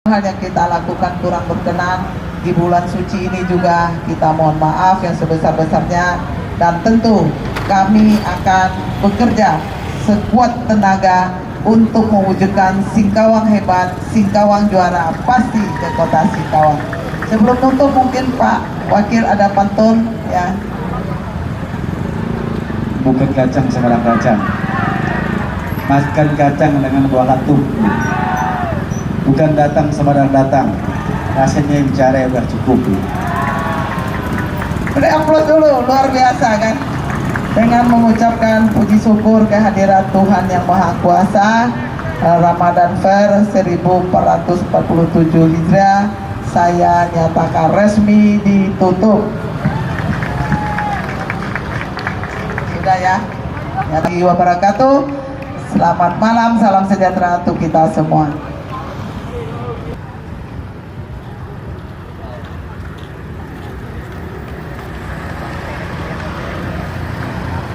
hal yang kita lakukan kurang berkenan di bulan suci ini juga kita mohon maaf yang sebesar-besarnya, dan tentu kami akan bekerja sekuat tenaga untuk mewujudkan Singkawang hebat, Singkawang juara pasti ke kota Singkawang. Sebelum tutup mungkin Pak Wakil ada pantun ya. Bukan kacang sekarang kacang, makan kacang dengan buah latung. Bukan datang sembarang datang, rasanya yang cara udah cukup. Udah upload dulu, luar biasa kan? Dengan mengucapkan puji syukur kehadirat Tuhan Yang Maha Kuasa, Ramadan Fair 1447 Hijriah saya nyatakan resmi ditutup. Sudah ya. Warahmatullahi wabarakatuh. Selamat malam, salam sejahtera untuk kita semua.